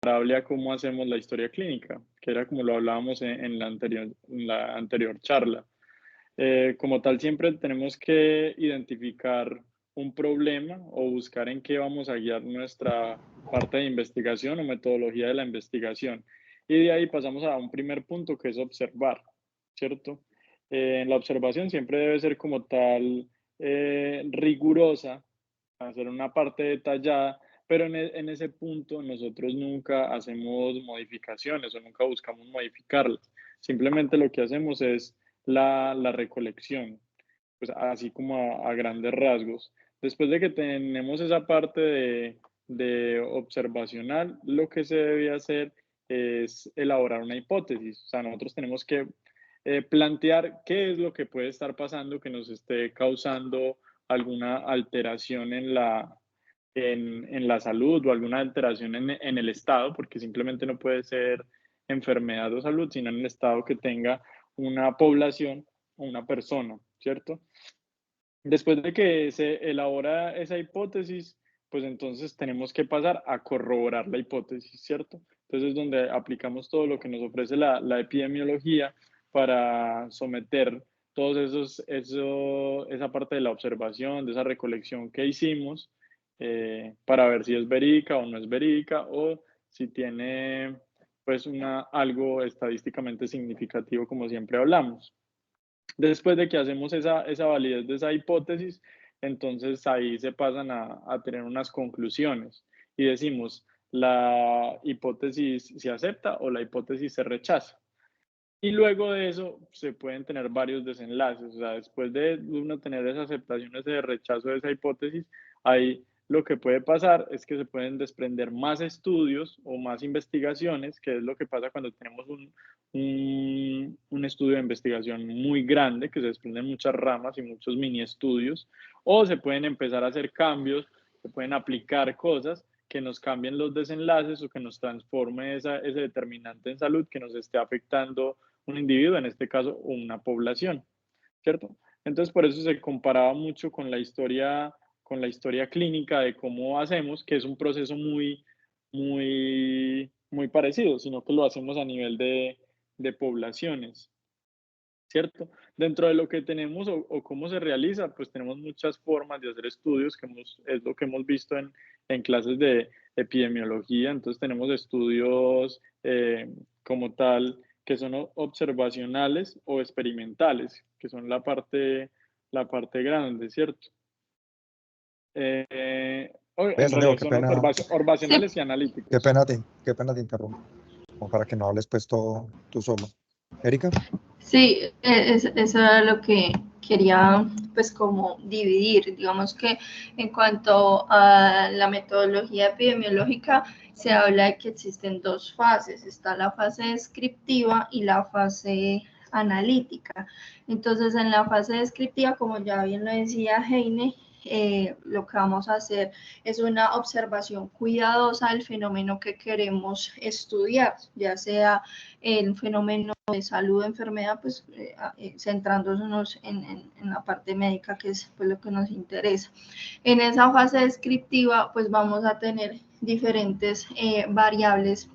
comparable a cómo hacemos la historia clínica, que era como lo hablábamos en la anterior charla. Como tal, siempre tenemos que identificar un problema o buscar en qué vamos a guiar nuestra parte de investigación o metodología de la investigación. Y de ahí pasamos a un primer punto que es observar, ¿cierto? La observación siempre debe ser como tal rigurosa, hacer una parte detallada, pero en ese punto nosotros nunca hacemos modificaciones o nunca buscamos modificarlas. Simplemente lo que hacemos es la recolección, pues así como a grandes rasgos. Después de que tenemos esa parte de observacional, lo que se debe hacer es elaborar una hipótesis. O sea, nosotros tenemos que plantear qué es lo que puede estar pasando que nos esté causando alguna alteración en la salud o alguna alteración en el estado, porque simplemente no puede ser enfermedad o salud, sino en el estado que tenga una población o una persona, ¿cierto? Después de que se elabora esa hipótesis, pues entonces tenemos que pasar a corroborar la hipótesis, ¿cierto? Entonces es donde aplicamos todo lo que nos ofrece la epidemiología para someter todos esa parte de la observación, de esa recolección que hicimos, para ver si es verídica o no es verídica o si tiene pues algo estadísticamente significativo como siempre hablamos. Después de que hacemos esa validez de esa hipótesis, entonces ahí se pasan a tener unas conclusiones y decimos, la hipótesis se acepta o la hipótesis se rechaza. Y luego de eso se pueden tener varios desenlaces, o sea, después de uno tener esa aceptación, ese rechazo de esa hipótesis, ahí lo que puede pasar es que se pueden desprender más estudios o más investigaciones, que es lo que pasa cuando tenemos un estudio de investigación muy grande, que se desprenden muchas ramas y muchos mini estudios, o se pueden empezar a hacer cambios, se pueden aplicar cosas que nos cambien los desenlaces o que nos transforme ese determinante en salud que nos esté afectando un individuo, en este caso una población, ¿cierto? Entonces por eso se comparaba mucho con la historia clínica de cómo hacemos, que es un proceso muy parecido, sino que lo hacemos a nivel de poblaciones, ¿cierto? Dentro de lo que tenemos o cómo se realiza, pues tenemos muchas formas de hacer estudios, es lo que hemos visto en clases de epidemiología. Entonces tenemos estudios como tal que son observacionales o experimentales, que son la parte grande, ¿cierto? Ve, En Santiago, realidad son observacionales y analíticos. qué pena te interrumpo, como para que no hables pues todo tú solo. Erika. Sí, eso era lo que quería pues como dividir. Digamos que en cuanto a la metodología epidemiológica se habla de que existen dos fases, está la fase descriptiva y la fase analítica. Entonces en la fase descriptiva, como ya bien lo decía Heine, lo que vamos a hacer es una observación cuidadosa del fenómeno que queremos estudiar, ya sea el fenómeno de salud o enfermedad, pues centrándonos en la parte médica, que es pues, lo que nos interesa. En esa fase descriptiva, pues vamos a tener diferentes variables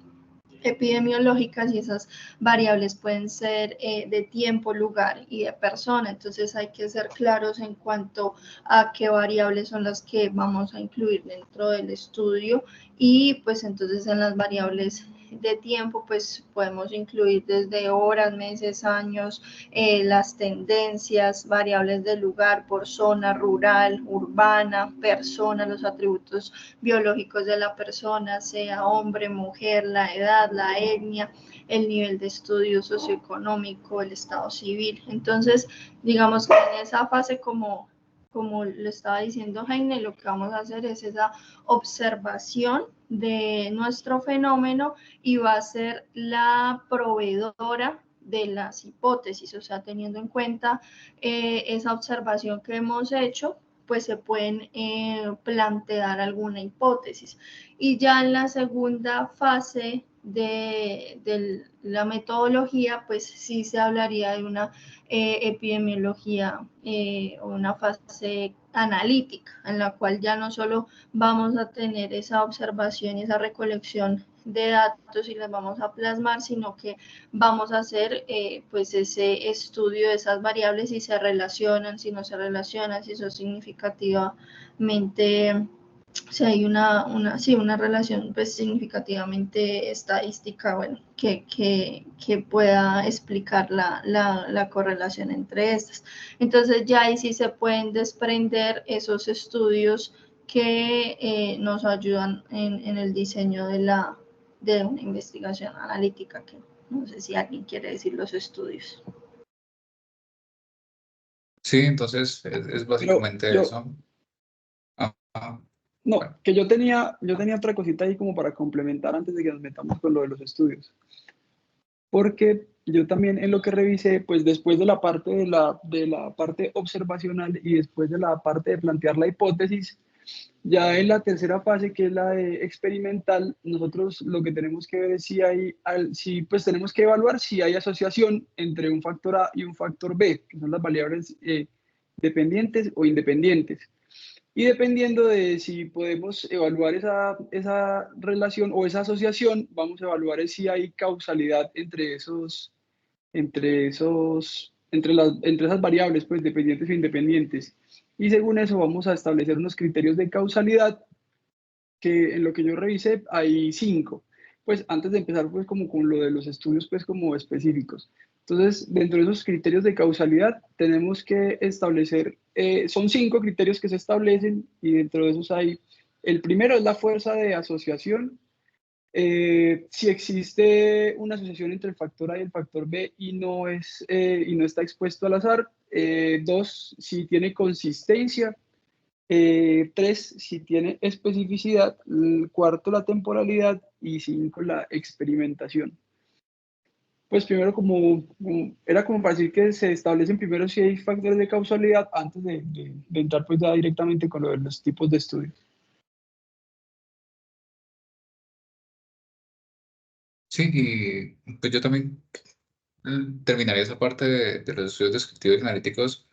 epidemiológicas y esas variables pueden ser de tiempo, lugar y de persona. Entonces hay que ser claros en cuanto a qué variables son las que vamos a incluir dentro del estudio y pues entonces en las variables de tiempo pues podemos incluir desde horas, meses, años, las tendencias, variables de lugar por zona rural, urbana, persona, los atributos biológicos de la persona, sea hombre, mujer, la edad, la etnia, el nivel de estudio socioeconómico, el estado civil. Entonces, digamos que en esa fase, como lo estaba diciendo Heine, lo que vamos a hacer es esa observación de nuestro fenómeno y va a ser la proveedora de las hipótesis, o sea, teniendo en cuenta esa observación que hemos hecho, pues se pueden plantear alguna hipótesis. Y ya en la segunda fase de la metodología, pues sí se hablaría de una epidemiología o una fase analítica, en la cual ya no solo vamos a tener esa observación y esa recolección de datos y las vamos a plasmar, sino que vamos a hacer pues ese estudio de esas variables, si se relacionan, si no se relacionan, si son significativamente, si hay una relación pues significativamente estadística, bueno, que pueda explicar la correlación entre estas. Entonces ya ahí sí se pueden desprender esos estudios que nos ayudan en el diseño de una investigación analítica, que no sé si alguien quiere decir los estudios. Sí, entonces es básicamente eso. No, Bueno. que yo tenía otra cosita ahí como para complementar antes de que nos metamos con lo de los estudios. Porque yo también en lo que revisé, pues después de la parte de la parte observacional y después de la parte de plantear la hipótesis, ya en la tercera fase, que es la de experimental, nosotros lo que tenemos que ver es si pues tenemos que evaluar si hay asociación entre un factor A y un factor B, que son las variables dependientes o independientes. Y dependiendo de si podemos evaluar esa relación o esa asociación, vamos a evaluar si hay causalidad entre esas variables, pues dependientes e independientes. Y según eso vamos a establecer unos criterios de causalidad, que en lo que yo revisé hay 5. Pues antes de empezar pues como con lo de los estudios pues como específicos. Entonces, dentro de esos criterios de causalidad tenemos que establecer, son 5 criterios que se establecen, y dentro de esos hay, el primero es la fuerza de asociación. Si existe una asociación entre el factor A y el factor B y no está expuesto al azar. 2, si tiene consistencia. 3, si tiene especificidad. 4, la temporalidad. Y 5, la experimentación. Pues primero era como para decir que se establecen primero si hay factores de causalidad antes de entrar pues ya directamente con lo de los tipos de estudios. Sí, y pues yo también terminaría esa parte de los estudios descriptivos y analíticos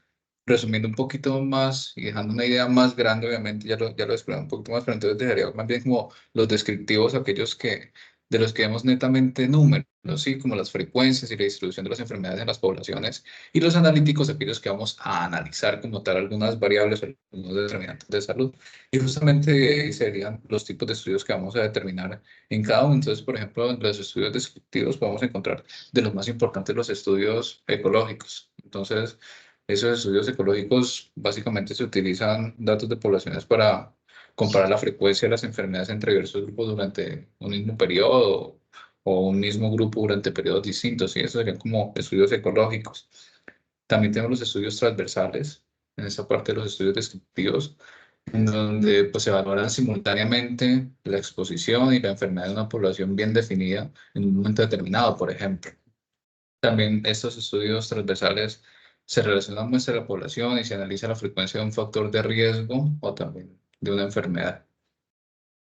resumiendo un poquito más y dejando una idea más grande. Obviamente ya lo exploré un poquito más, pero entonces dejaría más bien como los descriptivos, aquellos de los que vemos netamente números, ¿sí? Como las frecuencias y la distribución de las enfermedades en las poblaciones, y los analíticos, aquellos que vamos a analizar como tal algunas variables o algunos determinantes de salud. Y justamente serían los tipos de estudios que vamos a determinar en cada uno. Entonces, por ejemplo, en los estudios descriptivos podemos encontrar de los más importantes los estudios ecológicos. Entonces, esos estudios ecológicos básicamente se utilizan datos de poblaciones para comparar la frecuencia de las enfermedades entre diversos grupos durante un mismo periodo o un mismo grupo durante periodos distintos, y eso serían como estudios ecológicos. También tenemos los estudios transversales, en esa parte de los estudios descriptivos, en donde pues, se valoran simultáneamente la exposición y la enfermedad de una población bien definida en un momento determinado, por ejemplo. También estos estudios transversales se relacionan muestra de la población y se analiza la frecuencia de un factor de riesgo o también de una enfermedad.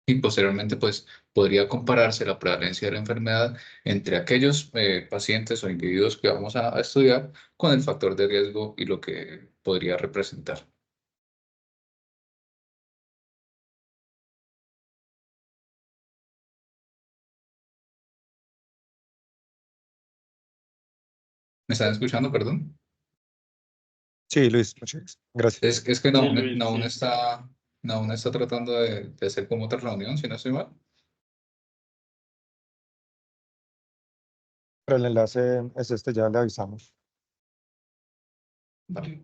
Y posteriormente, pues, podría compararse la prevalencia de la enfermedad entre aquellos pacientes o individuos que vamos a estudiar con el factor de riesgo y lo que podría representar. ¿Me están escuchando, perdón? Sí, Luis, muchas gracias. Es que Sí, Luis, Naún sí. está tratando de hacer como otra reunión, si no estoy mal. Pero el enlace es este, ya le avisamos. Vale.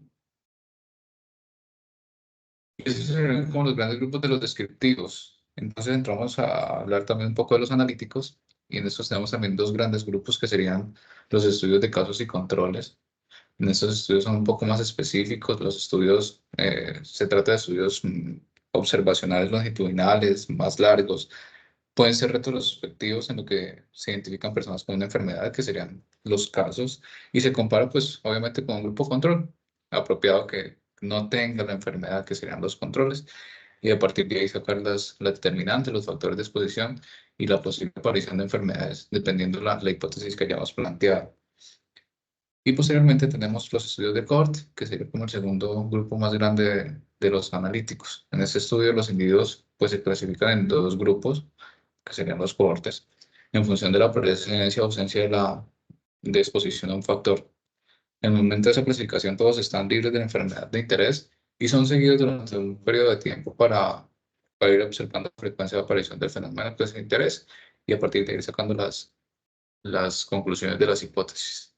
Y esos serían como los grandes grupos de los descriptivos. Entonces entramos a hablar también un poco de los analíticos, y en estos tenemos también dos grandes grupos que serían los estudios de casos y controles. En estos estudios son un poco más específicos. Los estudios, se trata de estudios observacionales longitudinales, más largos. Pueden ser retrospectivos en lo que se identifican personas con una enfermedad, que serían los casos, y se compara pues obviamente con un grupo control apropiado que no tenga la enfermedad, que serían los controles, y a partir de ahí sacar las determinantes, los factores de exposición y la posible aparición de enfermedades, dependiendo la hipótesis que hayamos planteado. Y posteriormente tenemos los estudios de cohort, que sería como el segundo grupo más grande de los analíticos. En este estudio los individuos pues, se clasifican en dos grupos, que serían los cohortes, en función de la presencia o ausencia de exposición a un factor. En el momento de esa clasificación todos están libres de la enfermedad de interés y son seguidos durante un periodo de tiempo para ir observando la frecuencia de aparición del fenómeno de interés y a partir de ir sacando las conclusiones de las hipótesis.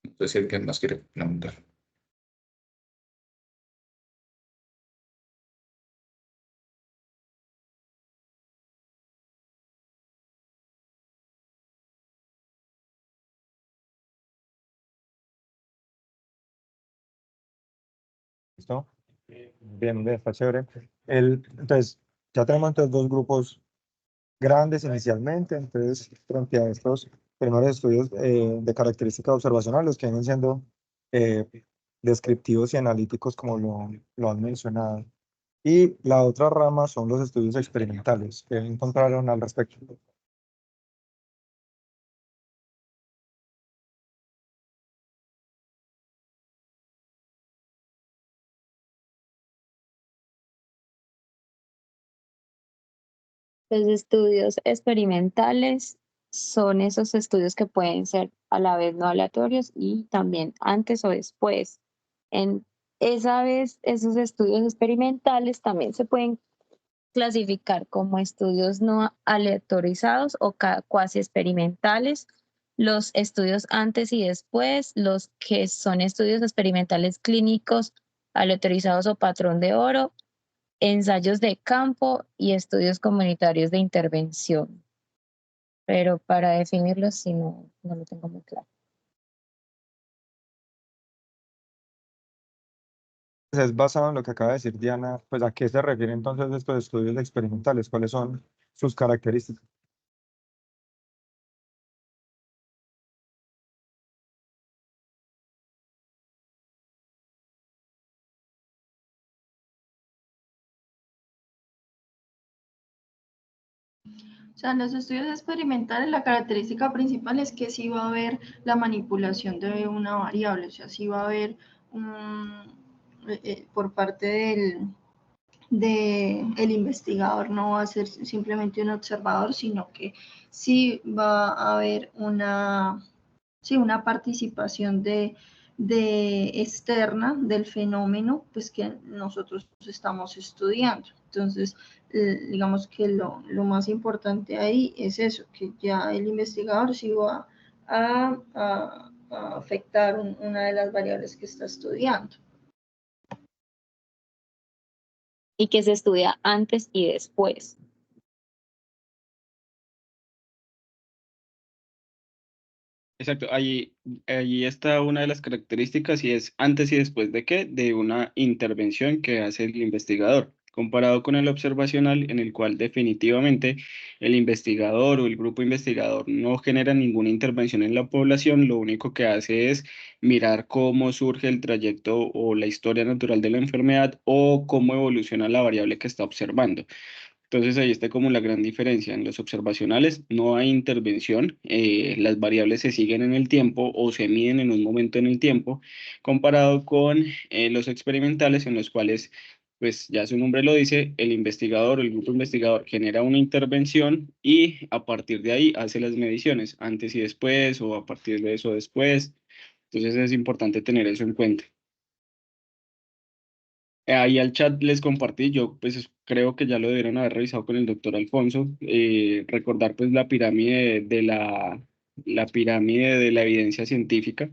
Entonces, si alguien más quiere preguntar. ¿Listo? Bien, bien, está chévere. Entonces, ya tenemos entonces dos grupos grandes inicialmente, entonces, frente a estos primeros estudios de característica observacional, los que vienen siendo eh, descriptivos y analíticos, como lo han mencionado. Y la otra rama son los estudios experimentales. ¿Qué encontraron al respecto? Los estudios experimentales son esos estudios que pueden ser a la vez no aleatorios y también antes o después. En esa vez, esos estudios experimentales también se pueden clasificar como estudios no aleatorizados o cuasi experimentales. Los estudios antes y después, los que son estudios experimentales clínicos aleatorizados o patrón de oro, ensayos de campo y estudios comunitarios de intervención. Pero para definirlos sí no lo tengo muy claro. Pues es basado en lo que acaba de decir Diana, pues a qué se refieren entonces estos estudios experimentales, cuáles son sus características. O sea, en los estudios experimentales la característica principal es que sí va a haber la manipulación de una variable, o sea, sí va a haber por parte del investigador, no va a ser simplemente un observador, sino que sí va a haber una participación de externa del fenómeno pues que nosotros estamos estudiando. Entonces, digamos que lo más importante ahí es eso, que ya el investigador sí va a afectar una de las variables que está estudiando. Y que se estudia antes y después. Exacto, allí está una de las características y es antes y después de qué, de una intervención que hace el investigador, comparado con el observacional en el cual definitivamente el investigador o el grupo investigador no genera ninguna intervención en la población, lo único que hace es mirar cómo surge el trayecto o la historia natural de la enfermedad o cómo evoluciona la variable que está observando. Entonces ahí está como la gran diferencia. En los observacionales no hay intervención, las variables se siguen en el tiempo o se miden en un momento en el tiempo, comparado con los experimentales en los cuales, pues ya su nombre lo dice, el investigador o el grupo investigador genera una intervención y a partir de ahí hace las mediciones, antes y después o a partir de eso después. Entonces es importante tener eso en cuenta. Ahí al chat les compartí, yo pues creo que ya lo debieron haber revisado con el doctor Alfonso, recordar pues la pirámide la pirámide de la evidencia científica,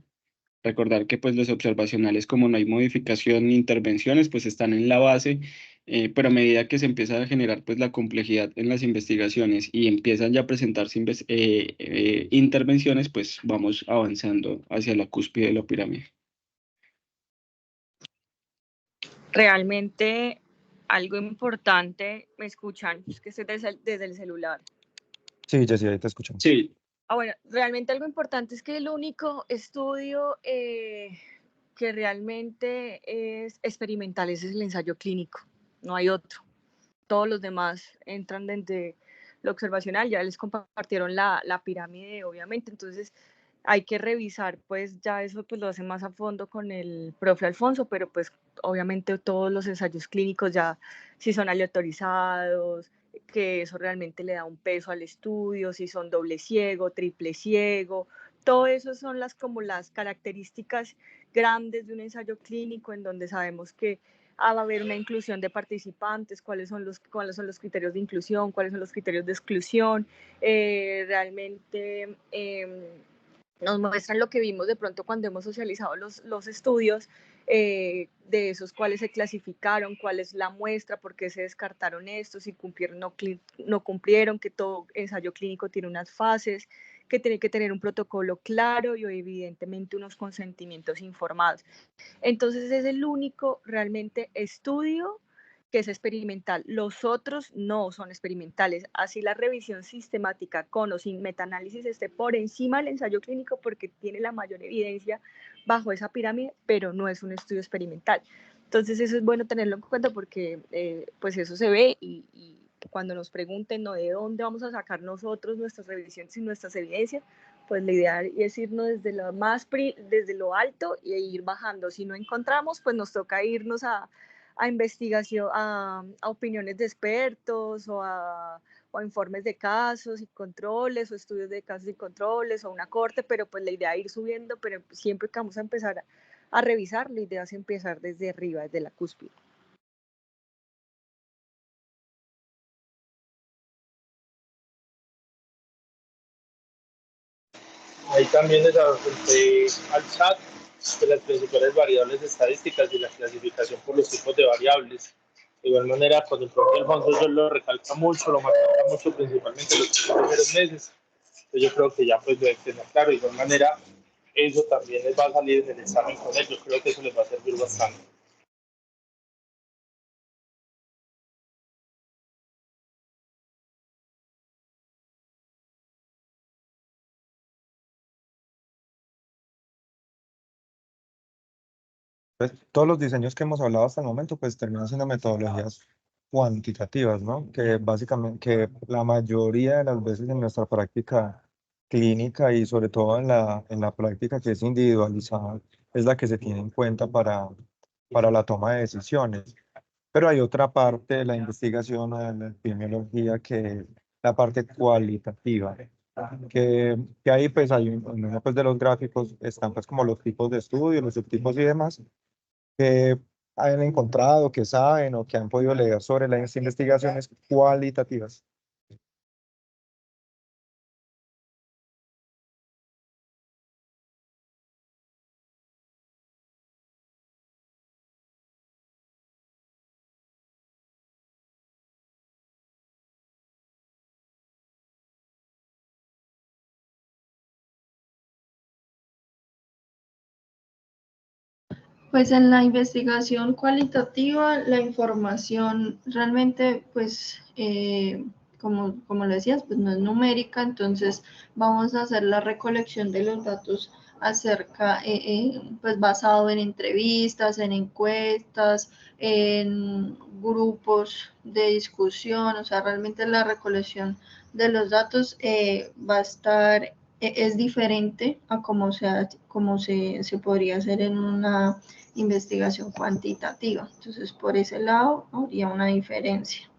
recordar que pues los observacionales como no hay modificación ni intervenciones pues están en la base, pero a medida que se empieza a generar pues la complejidad en las investigaciones y empiezan ya a presentarse intervenciones pues vamos avanzando hacia la cúspide de la pirámide. Realmente algo importante, ¿me escuchan? Es que estoy desde el celular. Sí, Jessy, ahí te escuchamos. Sí. Bueno, realmente algo importante es que el único estudio que realmente es experimental es el ensayo clínico, no hay otro. Todos los demás entran dentro de lo observacional, ya les compartieron la pirámide, obviamente, entonces Hay que revisar, pues ya eso pues lo hace más a fondo con el profe Alfonso, pero pues obviamente todos los ensayos clínicos ya si son aleatorizados, que eso realmente le da un peso al estudio, si son doble ciego, triple ciego, todo eso son como las características grandes de un ensayo clínico en donde sabemos que va a haber una inclusión de participantes, cuáles son los criterios de inclusión, cuáles son los criterios de exclusión, realmente nos muestran lo que vimos de pronto cuando hemos socializado los estudios, de esos cuáles se clasificaron, cuál es la muestra, por qué se descartaron estos, si cumplieron o no cumplieron, que todo ensayo clínico tiene unas fases, que tiene que tener un protocolo claro y evidentemente unos consentimientos informados. Entonces es el único realmente estudio que es experimental. Los otros no son experimentales. Así la revisión sistemática con o sin metaanálisis esté por encima del ensayo clínico porque tiene la mayor evidencia bajo esa pirámide, pero no es un estudio experimental. Entonces eso es bueno tenerlo en cuenta porque pues eso se ve y cuando nos pregunten ¿no? de dónde vamos a sacar nosotros nuestras revisiones y nuestras evidencias, pues la idea es irnos desde lo alto e ir bajando. Si no encontramos, pues nos toca irnos a investigación, a opiniones de expertos o a informes de casos y controles o estudios de casos y controles o una corte, pero pues la idea es ir subiendo, pero siempre que vamos a empezar a revisar, la idea es empezar desde arriba, desde la cúspide. Ahí también les adjunté al chat de las principales variables estadísticas y la clasificación por los tipos de variables. De igual manera, con el propio Alfonso yo lo recalca mucho, lo marca mucho, principalmente los primeros meses. Entonces yo creo que ya pues lo entienden claro. De igual manera, eso también les va a salir en el examen con él. Yo creo que eso les va a servir bastante. Pues, todos los diseños que hemos hablado hasta el momento, pues terminan siendo metodologías cuantitativas, ¿no? Que básicamente, que la mayoría de las veces en nuestra práctica clínica y sobre todo en la práctica que es individualizada, es la que se tiene en cuenta para la toma de decisiones. Pero hay otra parte de la investigación o de la epidemiología que es la parte cualitativa, que ahí pues hay en uno pues, de los gráficos están pues como los tipos de estudios, los subtipos y demás, que han encontrado, que saben o que han podido leer sobre las investigaciones cualitativas. Pues en la investigación cualitativa, la información realmente, pues, como lo decías, pues no es numérica, entonces vamos a hacer la recolección de los datos acerca, pues basado en entrevistas, en encuestas, en grupos de discusión, o sea, realmente la recolección de los datos va a estar, es diferente a como se podría hacer en una investigación cuantitativa. Entonces, por ese lado, habría una diferencia.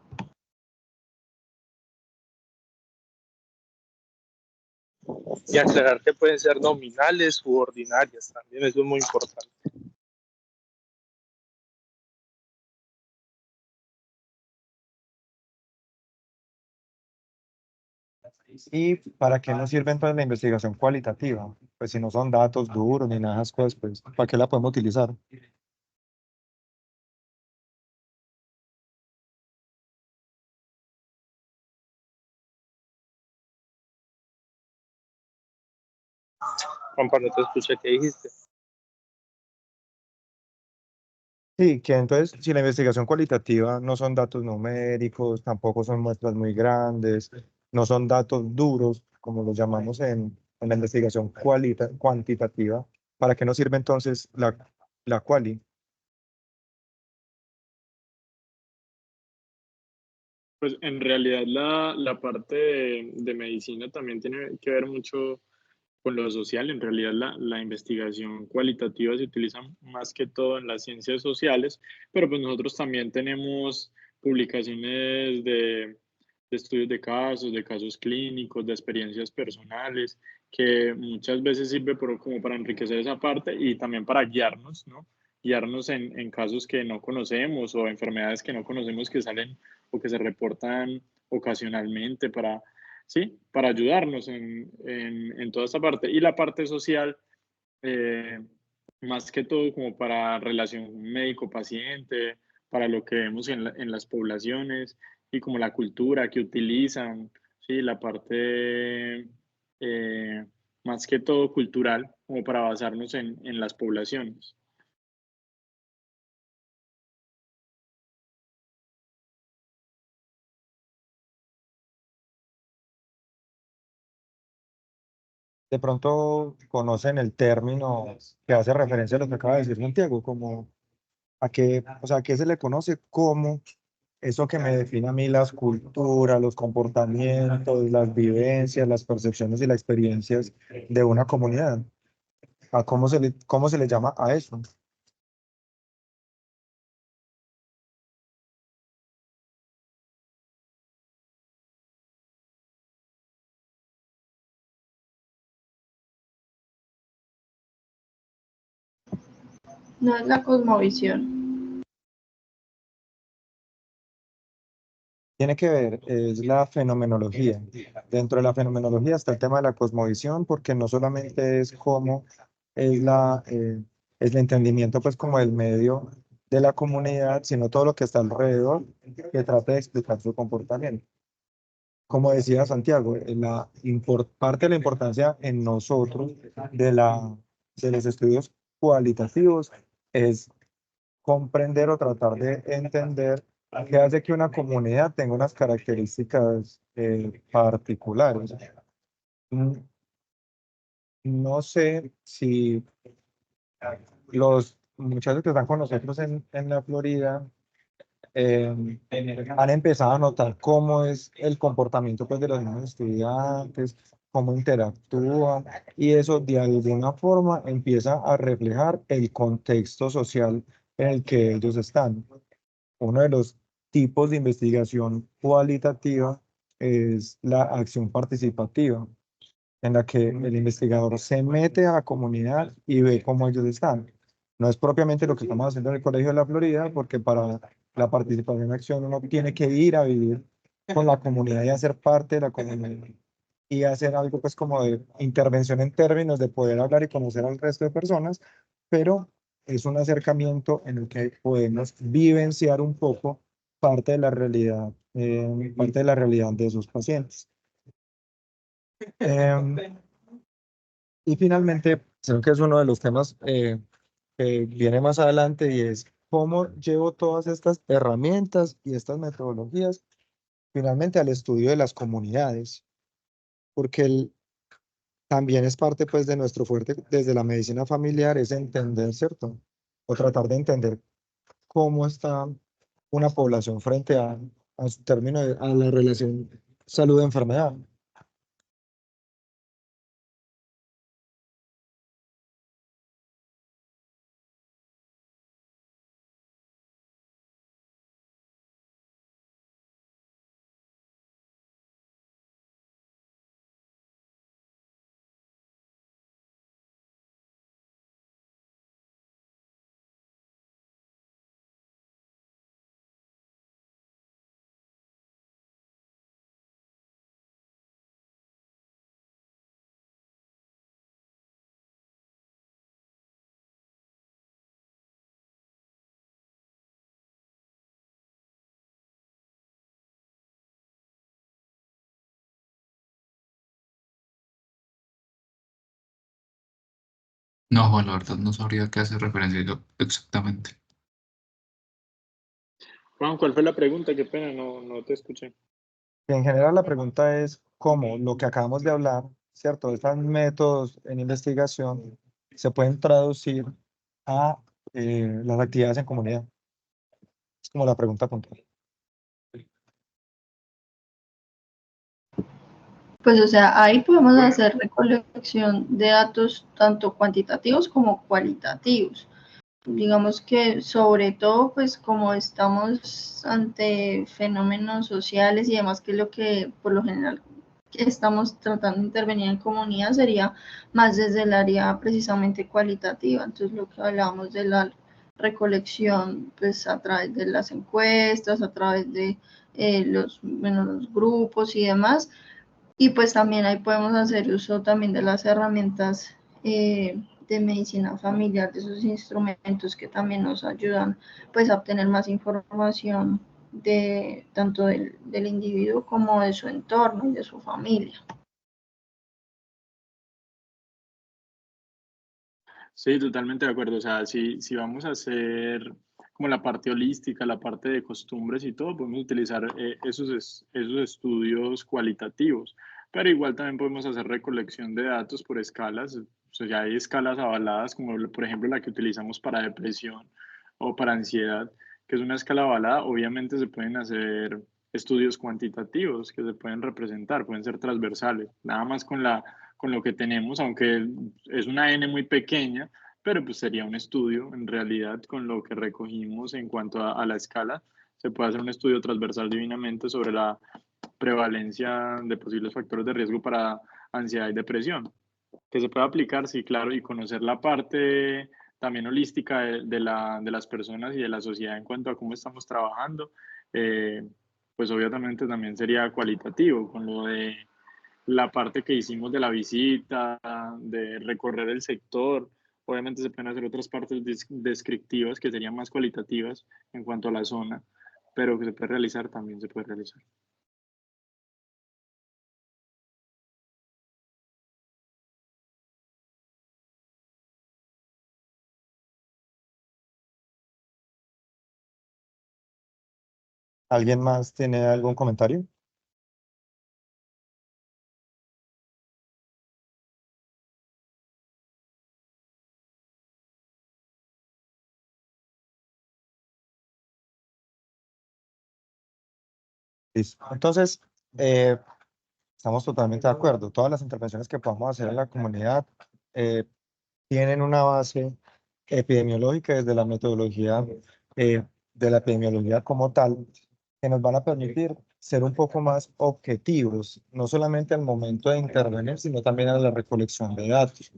Y aclarar que pueden ser nominales u ordinarias también, eso es muy importante. ¿Y para qué nos sirve entonces la investigación cualitativa? Pues si no son datos duros ni nada de esas cosas, pues ¿para qué la podemos utilizar? Juanpa, no te escuché, ¿qué dijiste? Sí, que entonces si la investigación cualitativa no son datos numéricos, tampoco son muestras muy grandes, no son datos duros, como los llamamos en la investigación cuantitativa, ¿para qué nos sirve entonces la quali? Pues en realidad la parte de medicina también tiene que ver mucho con lo social. En realidad la investigación cualitativa se utiliza más que todo en las ciencias sociales, pero pues nosotros también tenemos publicaciones de estudios de casos clínicos, de experiencias personales, que muchas veces sirve como para enriquecer esa parte y también para guiarnos, ¿no? Guiarnos en casos que no conocemos o enfermedades que no conocemos que salen o que se reportan ocasionalmente para, sí, para ayudarnos en toda esta parte. Y la parte social, eh, más que todo como para relación médico-paciente, para lo que vemos en las poblaciones y como la cultura que utilizan, ¿sí? La parte más que todo cultural, como para basarnos en las poblaciones. De pronto conocen el término que hace referencia a lo que acaba de decir Santiago, como a qué, o sea, a qué se le conoce como eso que me define a mí las culturas, los comportamientos, las vivencias, las percepciones y las experiencias de una comunidad. ¿A cómo se le llama a eso? No es la cosmovisión. Tiene que ver, es la fenomenología. Dentro de la fenomenología está el tema de la cosmovisión, porque no solamente es cómo es el entendimiento, pues, como el medio de la comunidad, sino todo lo que está alrededor que trata de explicar su comportamiento. Como decía Santiago, parte de la importancia en nosotros de los estudios cualitativos es comprender o tratar de entender qué hace que una comunidad tenga unas características particulares. Mm, No sé si los muchachos que están con nosotros en la Florida han empezado a notar cómo es el comportamiento, pues, de los mismos estudiantes, cómo interactúan, y eso de alguna forma empieza a reflejar el contexto social en el que ellos están. Uno de los tipos de investigación cualitativa es la acción participativa, en la que el investigador se mete a la comunidad y ve cómo ellos están. No es propiamente lo que estamos haciendo en el Colegio de la Florida, porque para la participación en acción uno tiene que ir a vivir con la comunidad y hacer parte de la comunidad y hacer algo, pues, como de intervención en términos de poder hablar y conocer al resto de personas, pero es un acercamiento en el que podemos vivenciar un poco parte de la realidad de esos pacientes. Em, y finalmente, creo que es uno de los temas que viene más adelante, y es cómo llevo todas estas herramientas y estas metodologías finalmente al estudio de las comunidades, porque también es parte, pues, de nuestro fuerte desde la medicina familiar, es entender, ¿cierto? O tratar de entender cómo está una población frente a su término, a la relación salud-enfermedad. No, Juan, la verdad no sabría qué hace referencia yo exactamente. Juan, ¿cuál fue la pregunta? Qué pena, no te escuché. En general, la pregunta es cómo lo que acabamos de hablar, ¿cierto? Estos métodos en investigación se pueden traducir a las actividades en comunidad. Es como la pregunta puntual. Pues, o sea, ahí podemos hacer recolección de datos tanto cuantitativos como cualitativos. Digamos que sobre todo, pues como estamos ante fenómenos sociales y demás, que es lo que por lo general estamos tratando de intervenir en comunidad, sería más desde el área precisamente cualitativa. Entonces, lo que hablábamos de la recolección, pues a través de las encuestas, a través de los grupos y demás. Y pues también ahí podemos hacer uso también de las herramientas de medicina familiar, de esos instrumentos que también nos ayudan pues a obtener más información de tanto del individuo como de su entorno y de su familia. Sí, totalmente de acuerdo. O sea, si vamos a hacer como la parte holística, la parte de costumbres y todo, podemos utilizar esos estudios cualitativos, pero igual también podemos hacer recolección de datos por escalas. O sea, ya hay escalas avaladas, como por ejemplo la que utilizamos para depresión o para ansiedad, que es una escala avalada. Obviamente se pueden hacer estudios cuantitativos que se pueden representar, pueden ser transversales, nada más con lo que tenemos, aunque es una N muy pequeña, pero pues sería un estudio en realidad con lo que recogimos en cuanto a la escala. Se puede hacer un estudio transversal divinamente sobre la prevalencia de posibles factores de riesgo para ansiedad y depresión, que se puede aplicar, sí, claro, y conocer la parte también holística de las personas y de la sociedad en cuanto a cómo estamos trabajando, pues obviamente también sería cualitativo con lo de la parte que hicimos de la visita, de recorrer el sector. Obviamente se pueden hacer otras partes descriptivas que serían más cualitativas en cuanto a la zona, pero que se puede realizar, también se puede realizar. ¿Alguien más tiene algún comentario? Listo. Entonces, estamos totalmente de acuerdo. Todas las intervenciones que podamos hacer en la comunidad tienen una base epidemiológica desde la metodología de la epidemiología como tal, que nos van a permitir ser un poco más objetivos, no solamente al momento de intervenir, sino también a la recolección de datos.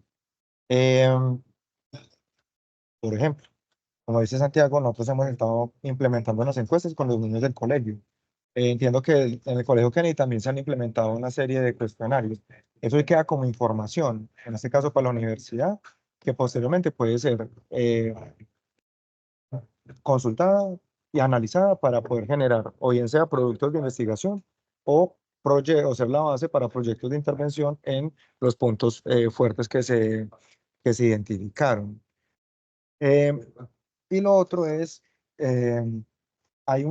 Por ejemplo, como dice Santiago, nosotros hemos estado implementando las encuestas con los niños del colegio. Entiendo que en el Colegio Kennedy también se han implementado una serie de cuestionarios. Eso queda como información, en este caso para la universidad, que posteriormente puede ser consultada y analizada para poder generar, o bien sea productos de investigación o ser la base para proyectos de intervención en los puntos fuertes que se identificaron. Y lo otro es, hay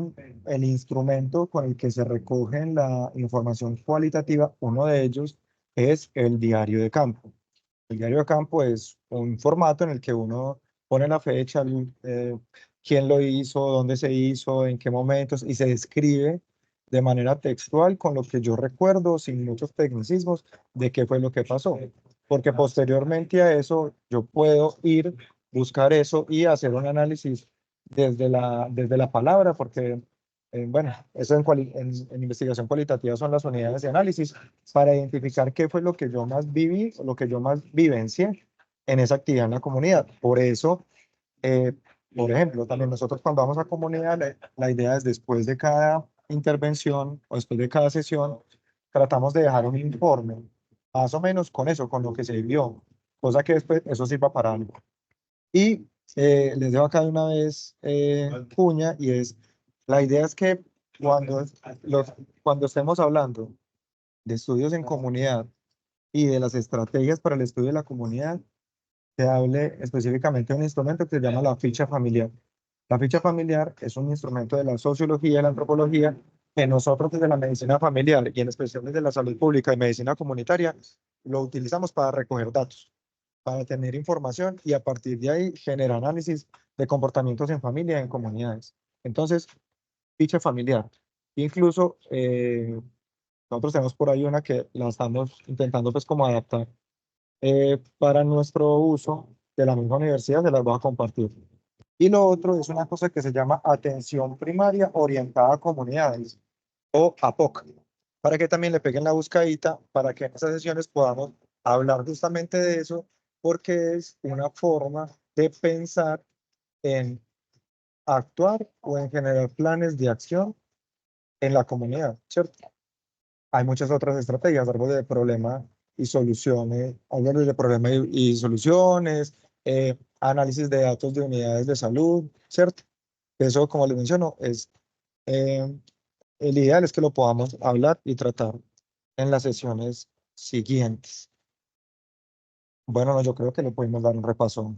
el instrumento con el que se recoge la información cualitativa, uno de ellos es el diario de campo. El diario de campo es un formato en el que uno pone la fecha, quién lo hizo, dónde se hizo, en qué momentos, y se describe de manera textual con lo que yo recuerdo, sin muchos tecnicismos, de qué fue lo que pasó. Porque posteriormente a eso yo puedo ir, buscar eso y hacer un análisis desde la palabra, porque, bueno, eso en investigación cualitativa son las unidades de análisis, para identificar qué fue lo que yo más viví, o lo que yo más vivencié en esa actividad en la comunidad. Por eso, eh, por ejemplo, también nosotros cuando vamos a comunidad, la idea es después de cada intervención o después de cada sesión, tratamos de dejar un informe, más o menos con eso, con lo que se vivió, cosa que después eso sirva para algo. Y les dejo acá de una vez cuña, y es, la idea es que cuando, cuando estemos hablando de estudios en comunidad y de las estrategias para el estudio de la comunidad, se hable específicamente de un instrumento que se llama la ficha familiar. La ficha familiar es un instrumento de la sociología y la antropología que nosotros desde la medicina familiar y en especial desde la salud pública y medicina comunitaria lo utilizamos para recoger datos, para tener información y a partir de ahí generar análisis de comportamientos en familia y en comunidades. Entonces, ficha familiar. Incluso Nosotros tenemos por ahí una que la estamos intentando pues como adaptar para nuestro uso de la misma universidad, se las voy a compartir. Y lo otro es una cosa que se llama atención primaria orientada a comunidades o APOC, para que también le peguen la buscadita, para que en esas sesiones podamos hablar justamente de eso, porque es una forma de pensar en actuar o en generar planes de acción en la comunidad, ¿cierto? Hay muchas otras estrategias, árbol de problema y soluciones, árbol de problema y soluciones, análisis de datos de unidades de salud, ¿cierto? Eso, como les menciono, es el ideal es que lo podamos hablar y tratar en las sesiones siguientes. Bueno, no, yo creo que le podemos dar un repaso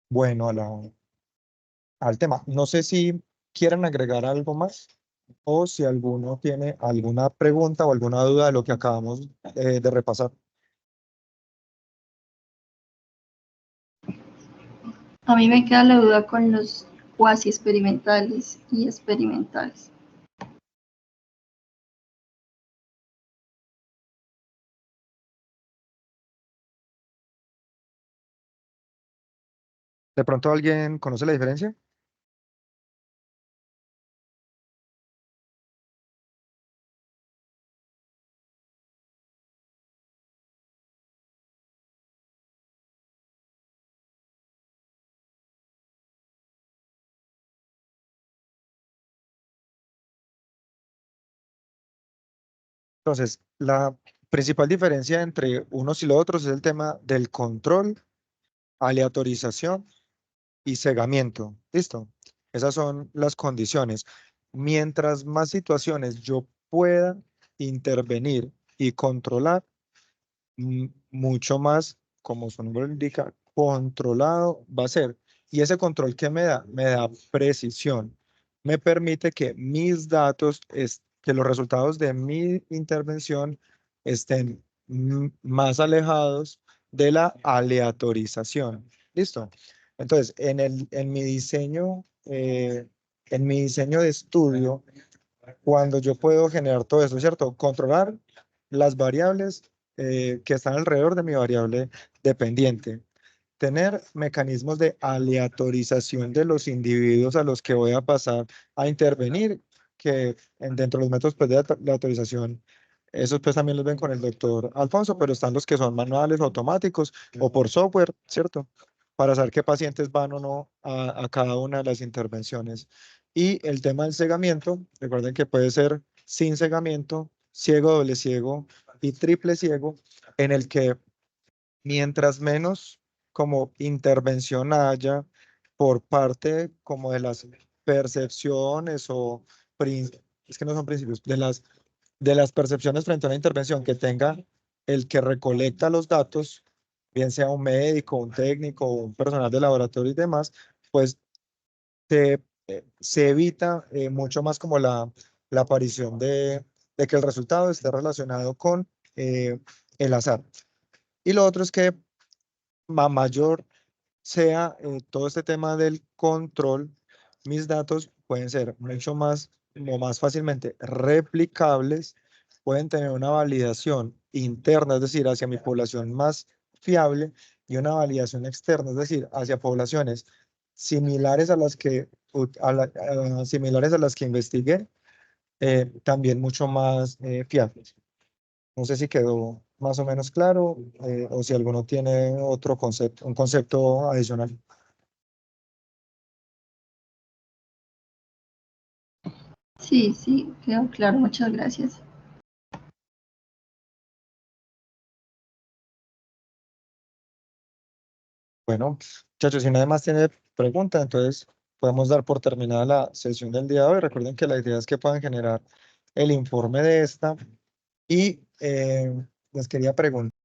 bueno al tema. No sé si quieren agregar algo más o si alguno tiene alguna pregunta o alguna duda de lo que acabamos de repasar. A mí me queda la duda con los cuasi experimentales y experimentales. ¿De pronto alguien conoce la diferencia? Entonces, la principal diferencia entre unos y los otros es el tema del control, aleatorización y cegamiento. ¿Listo? Esas son las condiciones. Mientras más situaciones yo pueda intervenir y controlar, mucho más, como su nombre lo indica, controlado va a ser. Y ese control que me da precisión, me permite que mis datos, que los resultados de mi intervención estén más alejados de la aleatorización. ¿Listo? Entonces, en mi diseño de estudio, cuando yo puedo generar todo eso, ¿cierto? Controlar las variables que están alrededor de mi variable dependiente. Tener mecanismos de aleatorización de los individuos a los que voy a pasar a intervenir, que dentro de los métodos pues, de aleatorización, esos pues también los ven con el doctor Alfonso, pero están los que son manuales, automáticos o por software, ¿cierto? Para saber qué pacientes van o no a cada una de las intervenciones. Y el tema del cegamiento, recuerden que puede ser sin cegamiento, ciego, doble ciego y triple ciego, en el que mientras menos como intervención haya por parte como de las percepciones o es que no son principios, de las percepciones frente a una intervención que tenga el que recolecta los datos, bien sea un médico, un técnico, un personal de laboratorio y demás, pues se evita mucho más como la aparición de que el resultado esté relacionado con el azar. Y lo otro es que mayor sea todo este tema del control, mis datos pueden ser mucho más o más fácilmente replicables, pueden tener una validación interna, es decir, hacia mi población más fiable y una validación externa, es decir, hacia poblaciones similares a las que, similares a las que investigué, también mucho más fiables. No sé si quedó más o menos claro o si alguno tiene otro concepto, un concepto adicional. Sí, sí, quedó claro, muchas gracias. Bueno, muchachos, si nadie más tiene pregunta, entonces podemos dar por terminada la sesión del día de hoy. Recuerden que la idea es que puedan generar el informe de esta y les quería preguntar.